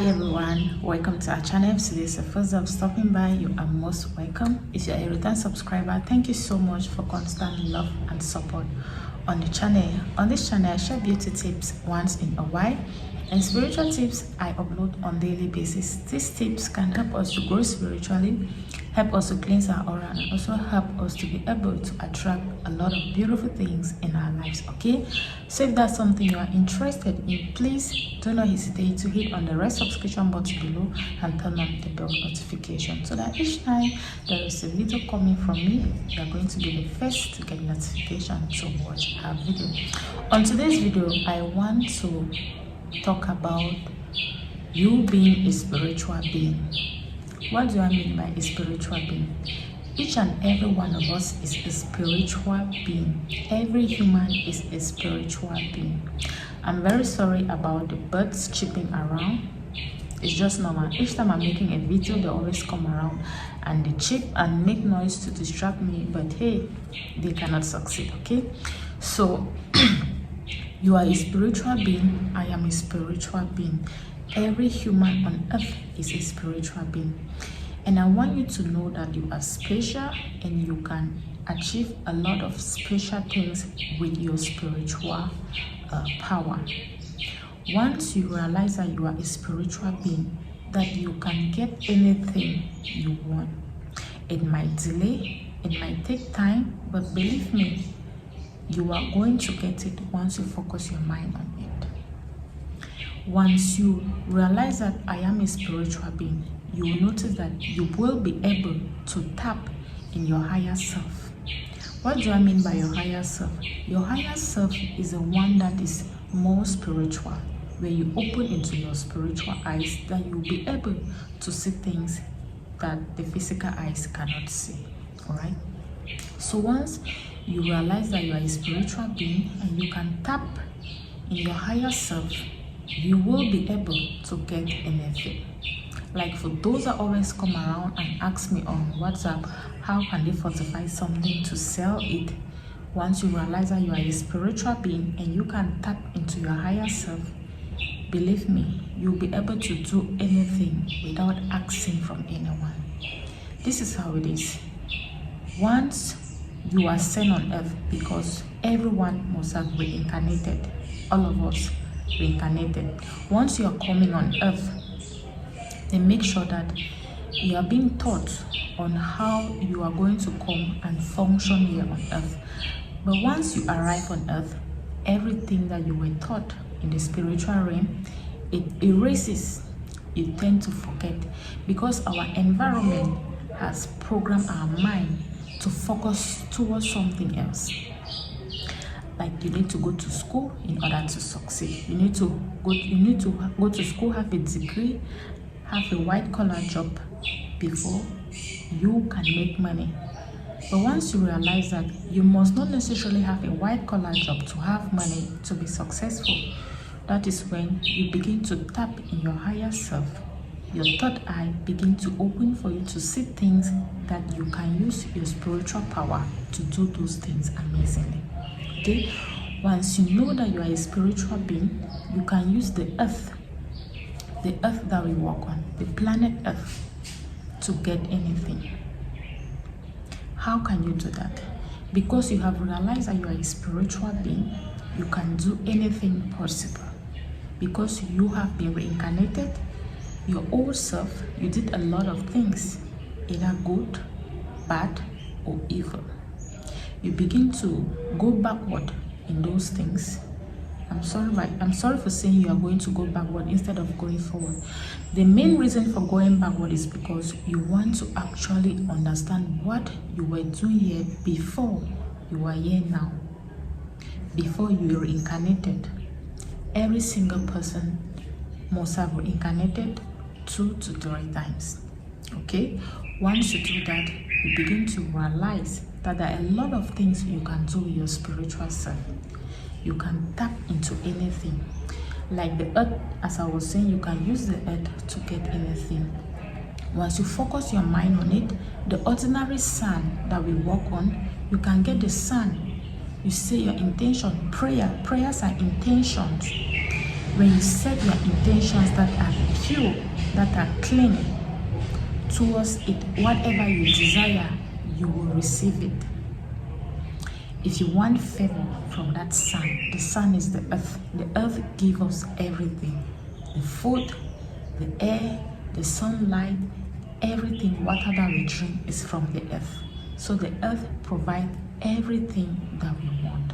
everyone, welcome to our channel. If today is the first time stopping by, you are most welcome. If you're a return subscriber, thank you so much for constant love and support on the channel. On this channel, I share beauty tips once in a while and spiritual tips I upload on daily basis. These tips can help us to grow spiritually, help us to cleanse our aura, and also help us to be able to attract a lot of beautiful things in our lives. Okay, so if that's something you are interested in, please do not hesitate to hit on the red subscription button below and turn on the bell notification so that each time there is a video coming from me, you are going to be the first to get notification to watch our video. On today's video, I want to talk about you being a spiritual being. What do I mean by a spiritual being? Each and every one of us is a spiritual being. Every human is a spiritual being. I'm very sorry about the birds chirping around. It's just normal. Each time I'm making a video, they always come around and they chirp and make noise to distract me, but hey, they cannot succeed. Okay, so you are a spiritual being. I am a spiritual being. Every human on earth is a spiritual being. And I want you to know that you are special and you can achieve a lot of special things with your spiritual power. Once you realize that you are a spiritual being, that you can get anything you want. It might delay, it might take time, but believe me, you are going to get it once you focus your mind on it. Once you realize that I am a spiritual being, you will notice that you will be able to tap in your higher self. What do I mean by your higher self? Your higher self is the one that is more spiritual. When you open into your spiritual eyes, that you'll be able to see things that the physical eyes cannot see. All right? So once you realize that you are a spiritual being and you can tap in your higher self, you will be able to get anything. Like for those that always come around and ask me on WhatsApp, how can they falsify something to sell it? Once you realize that you are a spiritual being and you can tap into your higher self, believe me, you'll be able to do anything without asking from anyone. This is how it is. Once you are sent on earth, because everyone must have reincarnated, all of us reincarnated. Once you are coming on earth, then make sure that you are being taught on how you are going to come and function here on earth. But once you arrive on earth, everything that you were taught in the spiritual realm, it erases. You tend to forget because our environment has programmed our mind to focus towards something else. Like you need to go to school in order to succeed. You need to go to school, have a degree, have a white-collar job before you can make money. But once you realize that you must not necessarily have a white-collar job to have money to be successful, that is when you begin to tap in your higher self. Your third eye begin to open for you to see things that you can use your spiritual power to do those things amazingly. Okay? Once you know that you are a spiritual being, you can use the earth that we walk on, the planet Earth, to get anything. How can you do that? Because you have realized that you are a spiritual being, you can do anything possible. Because you have been reincarnated, your old self, you did a lot of things, either good, bad, or evil. You begin to go backward in those things. I'm sorry for saying you are going to go backward instead of going forward. The main reason for going backward is because you want to actually understand what you were doing here before you were here now. Before you were reincarnated. Every single person must have reincarnated 2 to 3 times. Okay? Once you do that, you begin to realize that there are a lot of things you can do with your spiritual self. You can tap into anything. Like the earth, as I was saying, you can use the earth to get anything. Once you focus your mind on it, the ordinary sand that we walk on, you can get the sand. You say your intention, prayers are intentions. When you set your intentions that are pure, that are clean towards it, whatever you desire, you will receive it. If you want favor from that sun, the sun is the earth. The earth gives us everything. The food, the air, the sunlight, everything, whatever we drink is from the earth. So the earth provides everything that we want.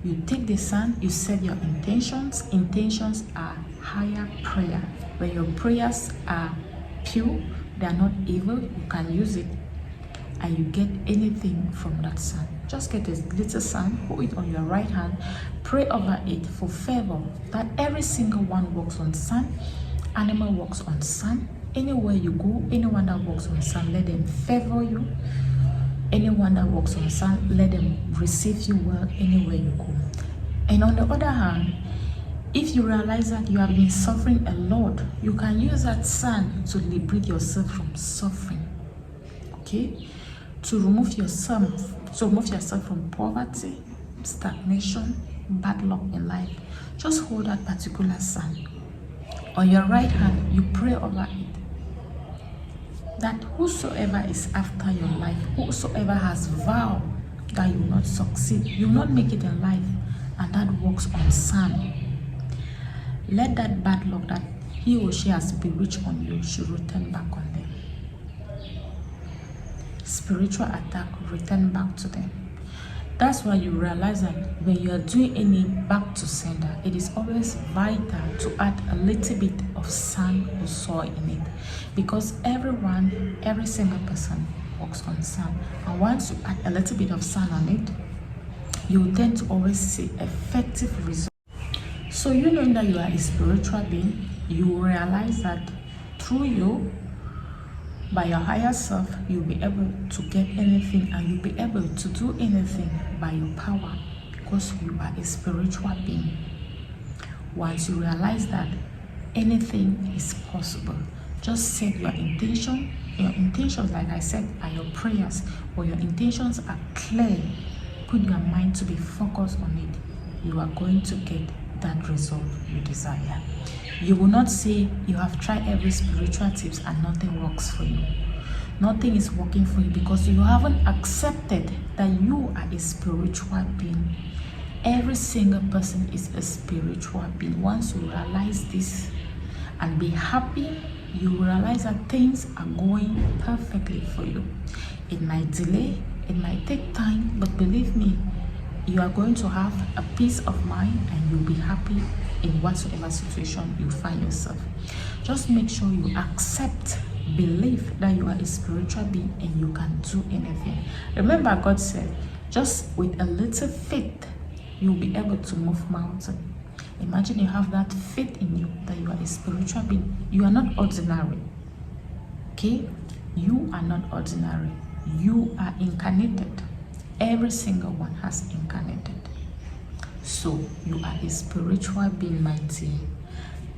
You take the sun, you set your intentions. Intentions are higher prayer. When your prayers are pure, they are not evil, you can use it and you get anything from that sun. Just get a little sun, hold it on your right hand, pray over it for favor, that every single one walks on sun, animal walks on sun, anywhere you go, anyone that walks on sun, let them favor you. Anyone that walks on sun, let them receive you well anywhere you go. And on the other hand, if you realize that you have been suffering a lot, you can use that sun to liberate yourself from suffering. Okay? To remove yourself from poverty, stagnation, bad luck in life. Just hold that particular sun. On your right hand, you pray over it, that whosoever is after your life, whosoever has vowed that you will not succeed, you will not make it in life, and that works on sun, let that bad luck that he or she has bewitched on you should return back on them. Spiritual attack return back to them. That's why you realize that when you are doing any back to sender, it is always vital to add a little bit of sand or soil in it, because every single person works on sand, and once you add a little bit of sand on it, you will tend to always see effective results. So you know that you are a spiritual being, you will realize that through you, by your higher self, you'll be able to get anything, and you'll be able to do anything by your power, because you are a spiritual being. Once you realize that anything is possible, just set your intention. Your intentions, like I said, are your prayers, but your intentions are clear. Put your mind to be focused on it. You are going to get that result you desire. You will not say you have tried every spiritual tips and nothing works for you. Nothing is working for you because you haven't accepted that you are a spiritual being. Every single person is a spiritual being. Once you realize this and be happy, you will realize that things are going perfectly for you. It might delay, it might take time, but believe me, you are going to have a peace of mind and you'll be happy in whatsoever situation you find yourself. Just make sure you accept, believe that you are a spiritual being and you can do anything. Remember, God said, just with a little faith, you'll be able to move mountains. Imagine you have that faith in you that you are a spiritual being. You are not ordinary. Okay? You are not ordinary. You are incarnated. Every single one has incarnated. So you are a spiritual being, my dear.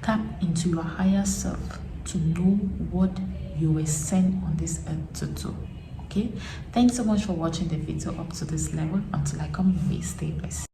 Tap into your higher self to know what you were sent on this earth to do. Okay? Thanks so much for watching the video up to this level. Until I come your way, stay blessed.